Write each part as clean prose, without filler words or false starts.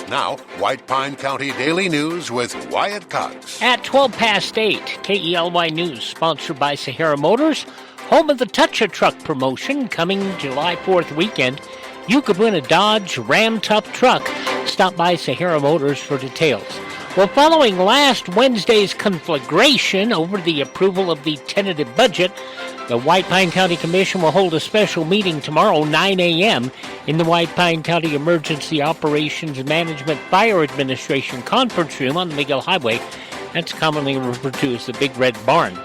Now, White Pine County Daily News with Wyatt Cox. At 12 past 8, KELY News, sponsored by Sahara Motors, home of the Touch-A-Truck promotion, coming July 4th weekend. You could win a Dodge Ram Tough truck. Stop by Sahara Motors for details. Well, following last Wednesday's conflagration over the approval of the tentative budget, the White Pine County Commission will hold a special meeting tomorrow, 9 a.m., in the White Pine County Emergency Operations Management Fire Administration Conference Room on the McGill Highway. That's commonly referred to as the Big Red Barn.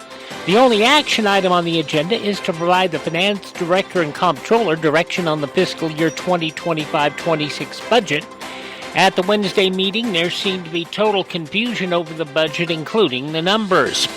The only action item on the agenda is to provide the Finance Director and Comptroller direction on the fiscal year 2025-26 budget. At the Wednesday meeting, there seemed to be total confusion over the budget, including the numbers.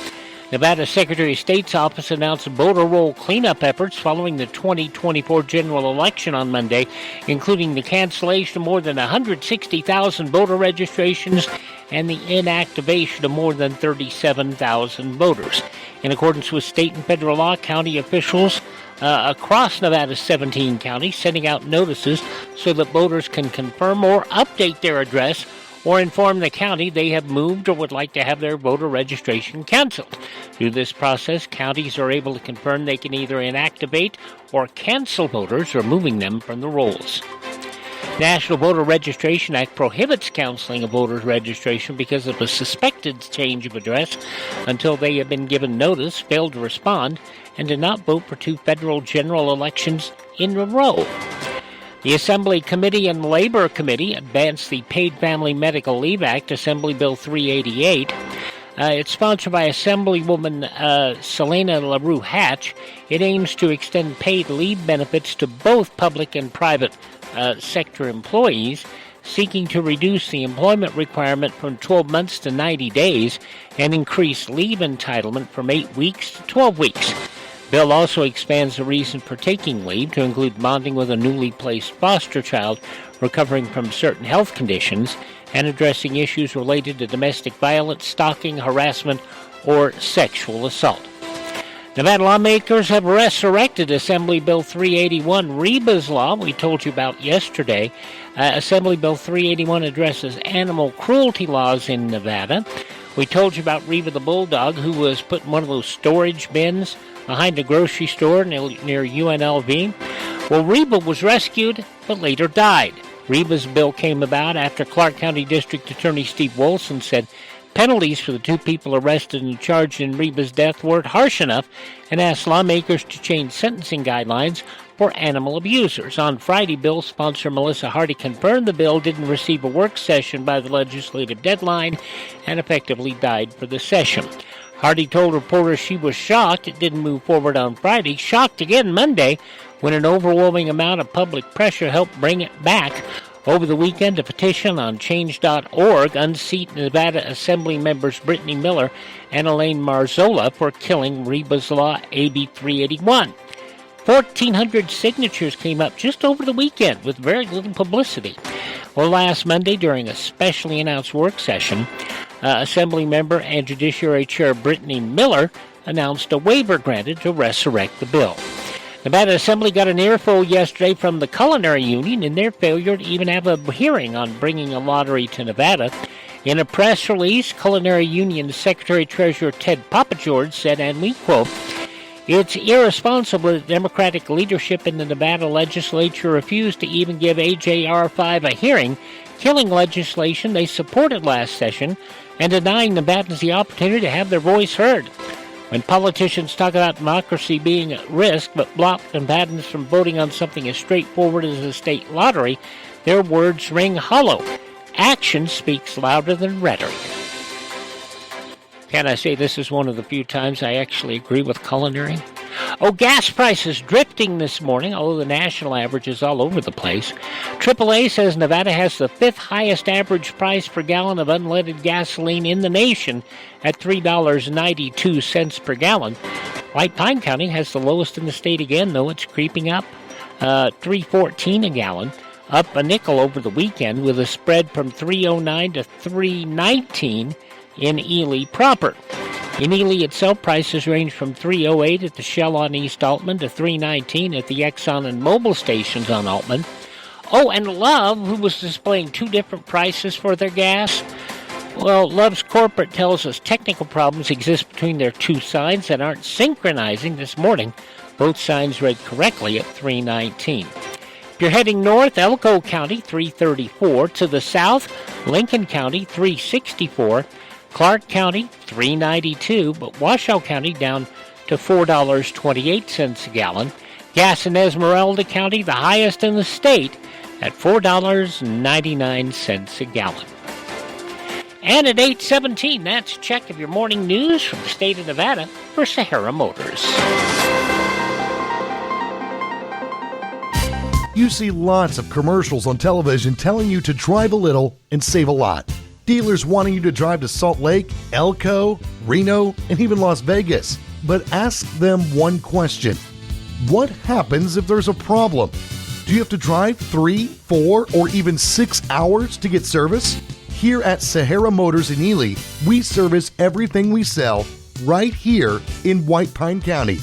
Nevada Secretary of State's office announced voter roll cleanup efforts following the 2024 general election on Monday, including the cancellation of more than 160,000 voter registrations and the inactivation of more than 37,000 voters. In accordance with state and federal law, county officials across Nevada's 17 counties sending out notices so that voters can confirm or update their address or inform the county they have moved or would like to have their voter registration canceled. Through this process, counties are able to confirm they can either inactivate or cancel voters, removing them from the rolls. National Voter Registration Act prohibits canceling a voter's registration because of a suspected change of address until they have been given notice, failed to respond, and did not vote for 2 federal general elections in a row. The Assembly Committee and Labor Committee advanced the Paid Family Medical Leave Act, Assembly Bill 388. It's sponsored by Assemblywoman Selena LaRue Hatch. It aims to extend paid leave benefits to both public and private sector employees, seeking to reduce the employment requirement from 12 months to 90 days and increase leave entitlement from 8 weeks to 12 weeks. Bill also expands the reason for taking leave to include bonding with a newly placed foster child recovering from certain health conditions and addressing issues related to domestic violence, stalking, harassment, or sexual assault. Nevada lawmakers have resurrected Assembly Bill 381, Reba's Law, we told you about yesterday. Assembly Bill 381 addresses animal cruelty laws in Nevada. We told you about Reba the Bulldog, who was put in one of those storage bins behind a grocery store near UNLV. Well, Reba was rescued, but later died. Reba's bill came about after Clark County District Attorney Steve Wolson said penalties for the 2 people arrested and charged in Reba's death weren't harsh enough and asked lawmakers to change sentencing guidelines for animal abusers. On Friday, bill sponsor Melissa Hardy confirmed the bill didn't receive a work session by the legislative deadline and effectively died for the session. Hardy told reporters she was shocked it didn't move forward on Friday, shocked again Monday when an overwhelming amount of public pressure helped bring it back. Over the weekend, a petition on Change.org unseated Nevada Assembly members Brittany Miller and Elaine Marzola for killing Reba's Law AB 381. 1,400 signatures came up just over the weekend with very little publicity. Well, last Monday, during a specially announced work session, Assembly member and Judiciary Chair Brittany Miller announced a waiver granted to resurrect the bill. Nevada Assembly got an earful yesterday from the Culinary Union in their failure to even have a hearing on bringing a lottery to Nevada. In a press release, Culinary Union Secretary-Treasurer Ted Papageorge said, and we quote, "It's irresponsible that Democratic leadership in the Nevada legislature refused to even give AJR 5 a hearing, killing legislation they supported last session and denying Nevadans the opportunity to have their voice heard. When politicians talk about democracy being at risk but block Nevadans from voting on something as straightforward as a state lottery, their words ring hollow. Action speaks louder than rhetoric." Can I say this is one of the few times I actually agree with Culinary? Oh, gas prices drifting this morning, although the national average is all over the place. AAA says Nevada has the 5th highest average price per gallon of unleaded gasoline in the nation at $3.92 per gallon. White Pine County has the lowest in the state again, though it's creeping up, $3.14 a gallon, up a nickel over the weekend with a spread from $3.09 to $3.19 in Ely proper. In Ely itself, prices range from $3.08 at the Shell on East Altman to $3.19 at the Exxon and Mobil stations on Altman. Oh, and Love, who was displaying two different prices for their gas. Well, Love's corporate tells us technical problems exist between their two signs that aren't synchronizing this morning. Both signs read correctly at $3.19. If you're heading north, Elko County, $3.34. To the south, Lincoln County, $3.64. Clark County, $3.92. But Washoe County down to $4.28 a gallon. Gas in Esmeralda County, the highest in the state, at $4.99 a gallon. And at 8:17, that's a check of your morning news from the state of Nevada for Sahara Motors. You see lots of commercials on television telling you to drive a little and save a lot. Dealers wanting you to drive to Salt Lake, Elko, Reno, and even Las Vegas. But ask them one question. What happens if there's a problem? Do you have to drive 3, 4, or even 6 hours to get service? Here at Sahara Motors in Ely, we service everything we sell right here in White Pine County.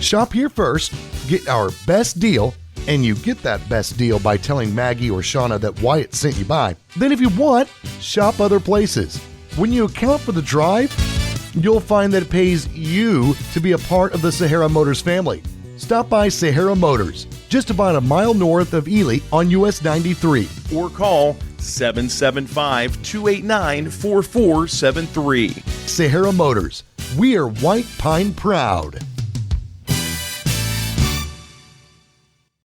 Shop here first, get our best deal, and you get that best deal by telling Maggie or Shauna that Wyatt sent you by. Then if you want, shop other places. When you account for the drive, you'll find that it pays you to be a part of the Sahara Motors family. Stop by Sahara Motors, just about a mile north of Ely on US 93. Or call 775-289-4473. Sahara Motors, we are White Pine proud.